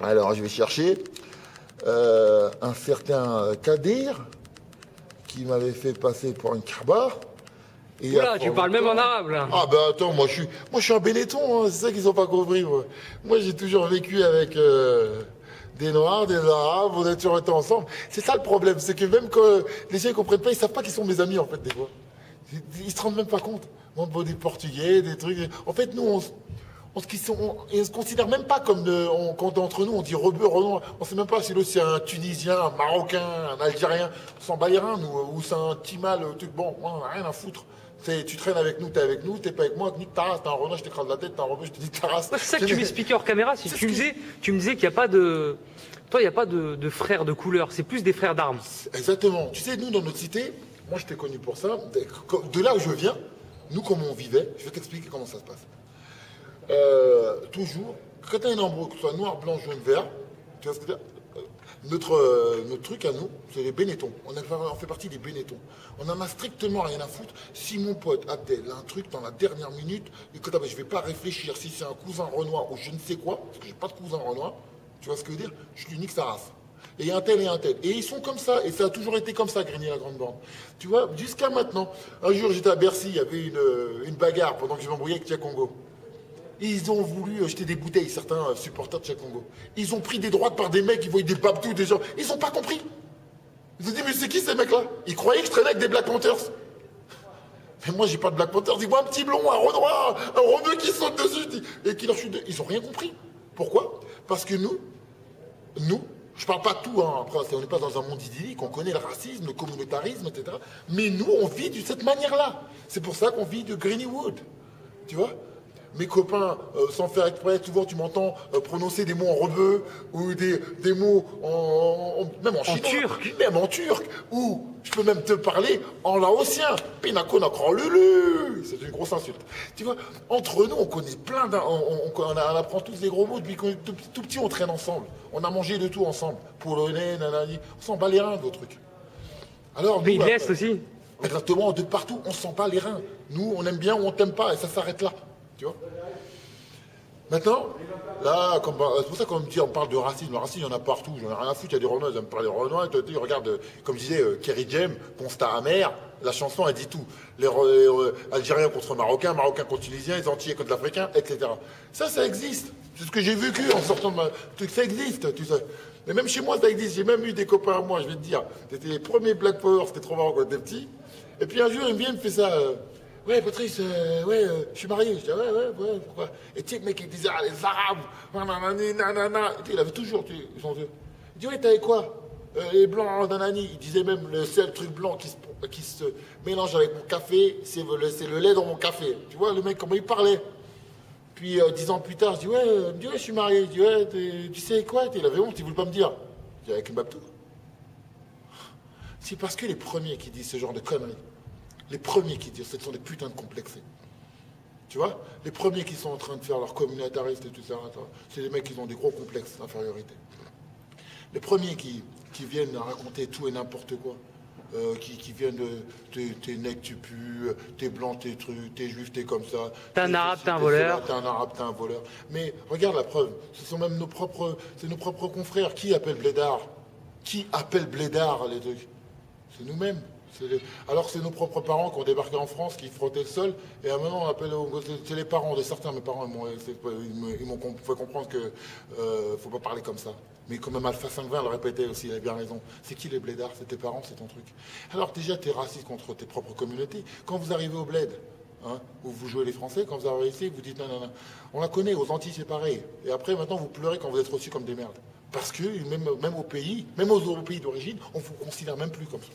Alors, je vais chercher un certain Kadir qui m'avait fait passer pour une Kaaba. Oula, tu parles même en arabe, là. Ah ben attends, moi je suis un Benetton, hein, c'est ça qu'ils ont pas compris. Moi j'ai toujours vécu avec des Noirs, des Arabes, on a toujours été ensemble. C'est ça le problème, c'est que même quand les gens ne comprennent pas, ils savent pas qu'ils sont mes amis en fait des fois. Ils se rendent même pas compte. Des Portugais, des trucs. En fait, nous, on se considère même pas comme quand entre nous on dit rebeu, renoir. On sait même pas si l'autre c'est un Tunisien, un Marocain, un Algérien. On s'en bat les reins, nous, ou c'est un Timal, truc. Bon, on n'a rien à foutre. Tu traînes avec nous, t'es pas avec moi, nique ta race, t'es un renard, je t'écrase la tête, t'es un rebeu, je te dis ta race. Ouais, c'est ça que tu m'expliquais hors caméra. Si tu me disais qu'il n'y a pas de. Toi, il n'y a pas de frères de couleur, c'est plus des frères d'armes. Exactement. Tu sais, nous, dans notre cité, moi, je t'ai connu pour ça. De là où je viens, nous, comment on vivait, je vais t'expliquer comment ça se passe. Toujours, quand tu as une embrouille, que ce soit noir, blanc, jaune, vert, tu vois ce que je veux dire, notre truc à nous, c'est les Benetton. On fait partie des Benetton. On n'en a strictement rien à foutre. Si mon pote Abdel a un truc dans la dernière minute, écoute, je ne vais pas réfléchir si c'est un cousin Renoir ou je ne sais quoi, parce que j'ai pas de cousin Renoir, tu vois ce que je veux dire, je lui nique sa race. Et un tel et un tel. Et ils sont comme ça, et ça a toujours été comme ça, Grigny la Grande Bande. Tu vois, jusqu'à maintenant. Un jour, j'étais à Bercy, il y avait une bagarre pendant que je m'embrouillais avec Tia Congo. Ils ont voulu jeter des bouteilles, certains supporters de Tia Congo. Ils ont pris des droites par des mecs, ils voyaient des babtous, des gens. Ils n'ont pas compris. Ils ont dit, mais c'est qui ces mecs-là? Ils croyaient que je traînais avec des Black Panthers. Mais moi, j'ai pas de Black Panthers. Ils voient un petit blond, un renoir, un rebeu qui saute dessus et qui leur chute. Ils n'ont rien compris. Pourquoi? Parce que nous, je parle pas de tout, hein, après, on n'est pas dans un monde idyllique, on connaît le racisme, le communautarisme, etc. Mais nous, on vit de cette manière-là. C'est pour ça qu'on vit de Greenwood. Tu vois? Mes copains, sans faire exprès, souvent tu m'entends prononcer des mots en rebeu ou des mots même en chinois, turc. Même en turc, ou je peux même te parler en laotien. Pinako lulu, c'est une grosse insulte. Tu vois, entre nous, on connaît plein on apprend tous des gros mots depuis qu'on est tout petit, on traîne ensemble. On a mangé de tout ensemble. Polonais, nanani, on s'en bat les reins de vos trucs. Alors, Pays de l'Est aussi. Exactement, de partout, on s'en bat les reins. Nous, on aime bien ou on t'aime pas, et ça s'arrête là. Tu vois? Maintenant, là, c'est pour ça qu'on me dit, on parle de racisme. Le racisme, il y en a partout. J'en ai rien à foutre. Il y a des Renois, ils aiment parler Renois. Regarde, comme je disais, Kerry James, Constat amer. La chanson, elle dit tout. Les Algériens contre Marocains, Marocains contre Tunisiens, les Antillais contre l'Africain, etc. Ça existe. C'est ce que j'ai vécu en sortant de ma... Ça existe, tu sais. Mais même chez moi, ça existe. J'ai même eu des copains à moi, je vais te dire. C'était les premiers Black Power, c'était trop marrant quand t'étais petit. Et puis un jour, il me fait ça... Ouais, Patrice, je suis marié. Je dis, ouais, pourquoi? Et tu sais, le mec, il disait, les Arabes, nanana. Il avait toujours, ils sont deux. Il dit, ouais, t'avais quoi? Les blancs, nanani. Il disait même, le seul truc blanc qui se mélange avec mon café, c'est le lait dans mon café. Tu vois, le mec, comment il parlait. Puis, 10 ans plus tard, je dis, ouais, je suis marié. Je dis, ouais, tu sais quoi? Il avait honte, il voulait pas me dire. Je dis, avec une babtou. C'est parce que les premiers qui disent ce genre de conneries, les premiers qui disent, ce sont des putains de complexés. Tu vois? Les premiers qui sont en train de faire leur communautaristes et tout ça, c'est des mecs qui ont des gros complexes d'infériorité. Les premiers qui viennent raconter tout et n'importe quoi, qui viennent de t'es nègre, tu pues, t'es blanc, t'es truc, t'es juif, t'es comme ça. T'es un arabe, t'es un voleur. T'es un arabe, t'es un voleur. Mais regarde la preuve, ce sont même nos propres confrères. Qui appelle Blédard? Qui appelle Blédard, les trucs? C'est nous-mêmes. Alors c'est nos propres parents qui ont débarqué en France, qui frottaient le sol, et maintenant on appelle, c'est les parents de certains, mes parents, ils m'ont fait comprendre que faut pas parler comme ça. Mais quand même Alpha 520 le répétait aussi, il avait bien raison. C'est qui les blédards? C'est tes parents, c'est ton truc. Alors déjà t'es raciste contre tes propres communautés. Quand vous arrivez au bled, hein, où vous jouez les Français, quand vous arrivez ici, vous dites non. On la connaît, aux Antilles c'est pareil. Et après maintenant vous pleurez quand vous êtes reçus comme des merdes. Parce que même au pays, même aux pays d'origine, on vous considère même plus comme ça.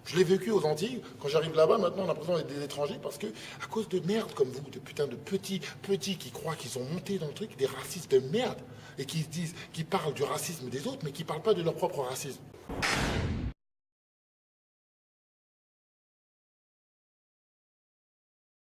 Je l'ai vécu aux Antilles. Quand j'arrive là-bas, maintenant, on a l'impression d'être des étrangers parce que, à cause de merde comme vous, de putain de petits qui croient qu'ils sont montés dans le truc, des racistes de merde, et qui parlent du racisme des autres, mais qui parlent pas de leur propre racisme.